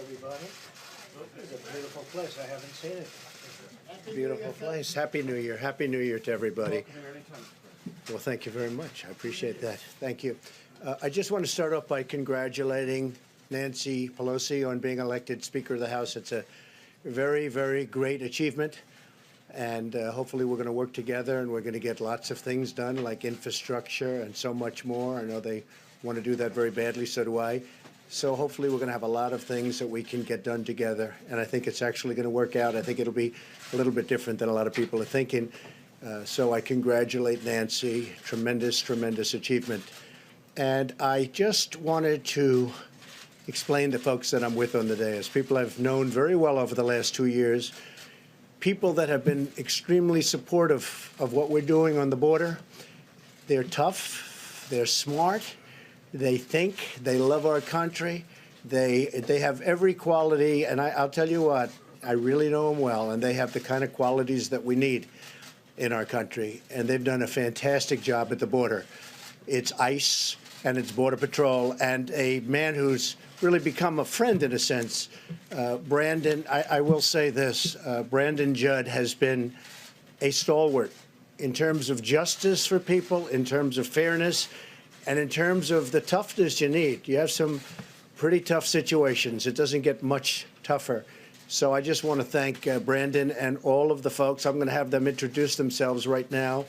everybody. It's a beautiful place. I haven't seen it. Beautiful place. Happy New Year. Happy New Year to everybody. Well, thank you very much. I appreciate that. Thank you. I just want to start off by congratulating Nancy Pelosi on being elected Speaker of the House. It's a very, very great achievement. And hopefully we're going to work together and we're going to get lots of things done like infrastructure and so much more. I know they want to do that very badly, so do I. So hopefully we're going to have a lot of things that we can get done together. And I think it's actually going to work out. I think it'll be a little bit different than a lot of people are thinking. So I congratulate Nancy. Tremendous, tremendous achievement. And I just wanted to explain to folks that I'm with on the dais, people I've known very well over the last 2 years, people that have been extremely supportive of what we're doing on the border. They're tough, they're smart, they think, they love our country, they have every quality, and I'll tell you what, I really know them well, and they have the kind of qualities that we need in our country, and they've done a fantastic job at the border. It's ICE and it's Border Patrol, and a man who's really become a friend in a sense, Brandon, I will say this, Brandon Judd has been a stalwart in terms of justice for people, in terms of fairness, and in terms of the toughness you need. You have some pretty tough situations. It doesn't get much tougher. So I just want to thank Brandon and all of the folks. I'm going to have them introduce themselves right now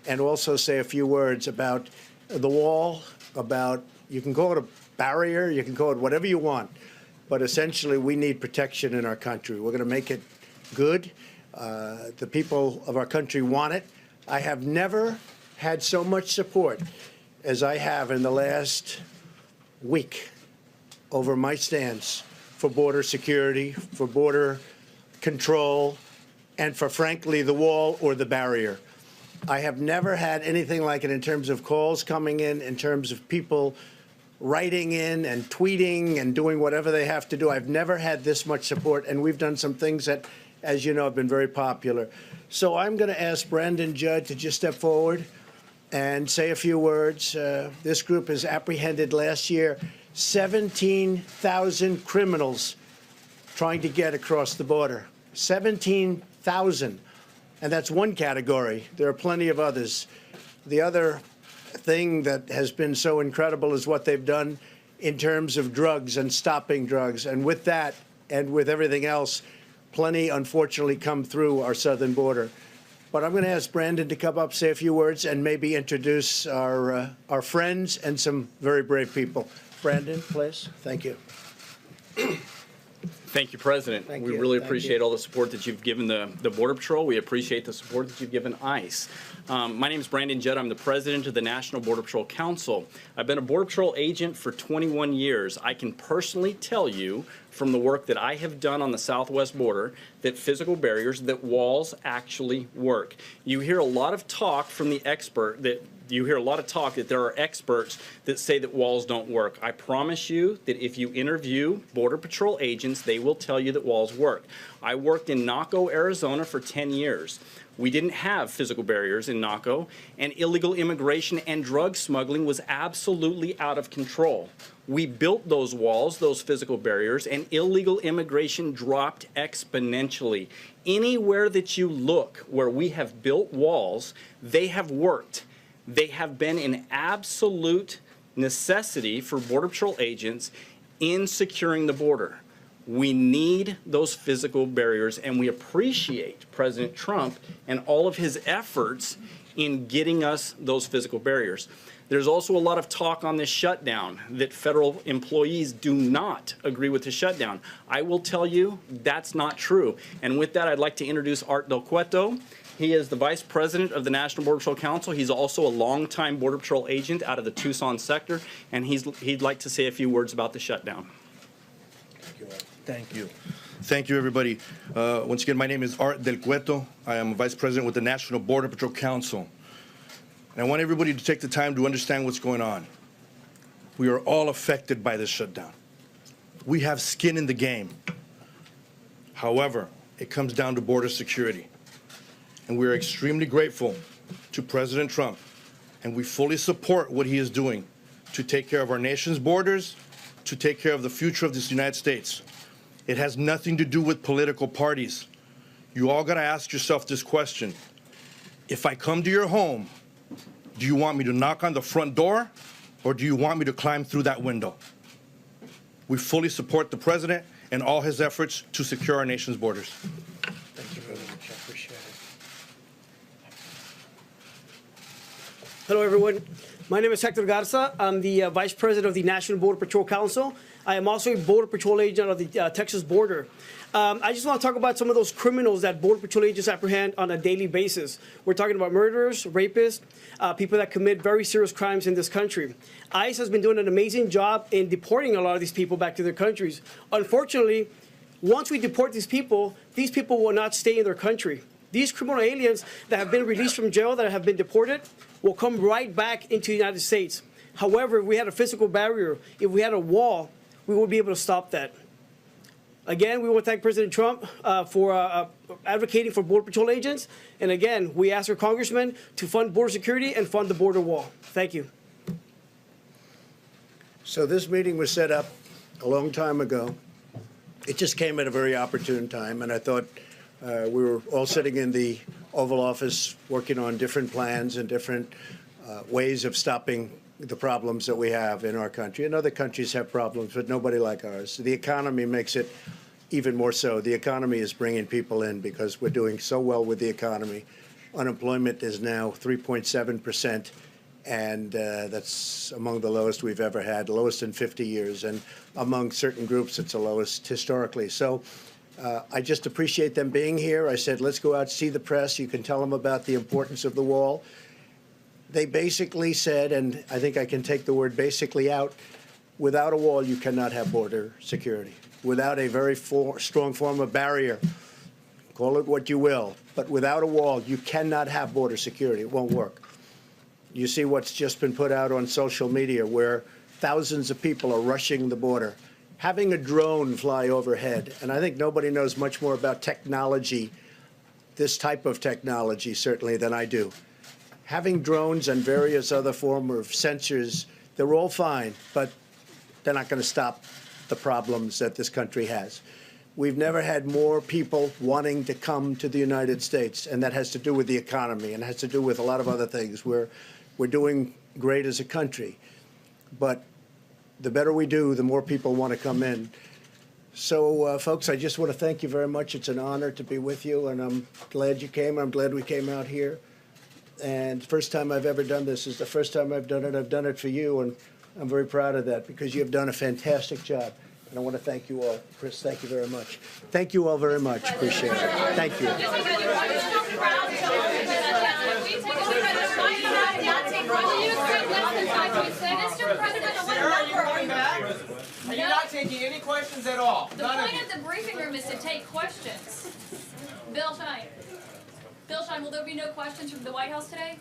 and also say a few words about the wall, about, you can call it a barrier, you can call it whatever you want, but essentially we need protection in our country. We're going to make it good. The people of our country want it. I have never had so much support as I have in the last week over my stance for border security, for border control, and for, frankly, the wall or the barrier. I have never had anything like it in terms of calls coming in terms of people writing in and tweeting and doing whatever they have to do. I've never had this much support, and we've done some things that, as you know, have been very popular. So I'm going to ask Brandon Judd to just step forward and say a few words. This group has apprehended last year 17,000 criminals trying to get across the border. 17,000. And that's one category. There are plenty of others. The other thing that has been so incredible is what they've done in terms of drugs and stopping drugs. And with that, and with everything else, plenty, unfortunately, come through our southern border. But I'm going to ask Brandon to come up, say a few words, and maybe introduce our friends and some very brave people. Brandon, please. Thank you. Thank you, President. We really appreciate all the support that you've given the Border Patrol. We appreciate the support that you've given ICE. My name is Brandon Judd. I'm the president of the National Border Patrol Council. I've been a Border Patrol agent for 21 years. I can personally tell you from the work that I have done on the southwest border that physical barriers, that walls actually work. You hear a lot of talk from the expert that there are experts that say that walls don't work. I promise you that if you interview Border Patrol agents, they will tell you that walls work. I worked in Naco, Arizona for 10 years. We didn't have physical barriers in Naco, and illegal immigration and drug smuggling was absolutely out of control. We built those walls, those physical barriers, and illegal immigration dropped exponentially. Anywhere that you look where we have built walls, they have worked. They have been an absolute necessity for Border Patrol agents in securing the border. We need those physical barriers, and we appreciate President Trump and all of his efforts in getting us those physical barriers. There's also a lot of talk on this shutdown that federal employees do not agree with the shutdown. I will tell you that's not true. And with that, I'd like to introduce Art Del Cueto. He is the Vice President of the National Border Patrol Council. He's also a longtime Border Patrol agent out of the Tucson sector, and he'd like to say a few words about the shutdown. Thank you, Art. Thank you. Thank you, everybody. Once again, my name is Art Del Cueto. I am a Vice President with the National Border Patrol Council. And I want everybody to take the time to understand what's going on. We are all affected by this shutdown. We have skin in the game. However, it comes down to border security. And we are extremely grateful to President Trump, and we fully support what he is doing to take care of our nation's borders, to take care of the future of this United States. It has nothing to do with political parties. You all got to ask yourself this question. If I come to your home, do you want me to knock on the front door, or do you want me to climb through that window? We fully support the president and all his efforts to secure our nation's borders. Thank you very much. I appreciate it. Hello, everyone. My name is Hector Garza. I'm the Vice President of the National Border Patrol Council. I am also a Border Patrol agent of the Texas border. I just want to talk about some of those criminals that Border Patrol agents apprehend on a daily basis. We're talking about murderers, rapists, people that commit very serious crimes in this country. ICE has been doing an amazing job in deporting a lot of these people back to their countries. Unfortunately, once we deport these people will not stay in their country. These criminal aliens that have been released from jail, that have been deported, will come right back into the United States. However, if we had a physical barrier, if we had a wall, we would be able to stop that. Again, we want to thank President Trump for advocating for Border Patrol agents. And again, we ask our congressmen to fund border security and fund the border wall. Thank you. So this meeting was set up a long time ago. It just came at a very opportune time, and I thought we were all sitting in the Oval Office working on different plans and different ways of stopping the problems that we have in our country. And other countries have problems, but nobody like ours. The economy makes it even more so. The economy is bringing people in because we're doing so well with the economy. Unemployment is now 3.7%, and that's among the lowest we've ever had, lowest in 50 years. And among certain groups, it's the lowest historically. So I just appreciate them being here. I said, let's go out, see the press. You can tell them about the importance of the wall. They basically said, and I think I can take the word basically out, without a wall, you cannot have border security. Without a very strong form of barrier, call it what you will, but without a wall, you cannot have border security. It won't work. You see what's just been put out on social media where thousands of people are rushing the border. Having a drone fly overhead, and I think nobody knows much more about technology, this type of technology certainly, than I do. Having drones and various other forms of sensors, they're all fine, but they're not going to stop the problems that this country has. We've never had more people wanting to come to the United States, and that has to do with the economy and has to do with a lot of other things. We're doing great as a country, but the better we do, the more people want to come in. So, folks, I just want to thank you very much. It's an honor to be with you, and I'm glad you came. I'm glad we came out here. And first time I've ever done this is the first time I've done it. I've done it for you, and I'm very proud of that because you have done a fantastic job. And I want to thank you all. Chris, thank you very much. Thank you all very much. Appreciate it. Thank you. Are you not taking any questions at all? The point of the briefing room is to take questions. Bill Shine. Bill Shine, will there be no questions from the White House today?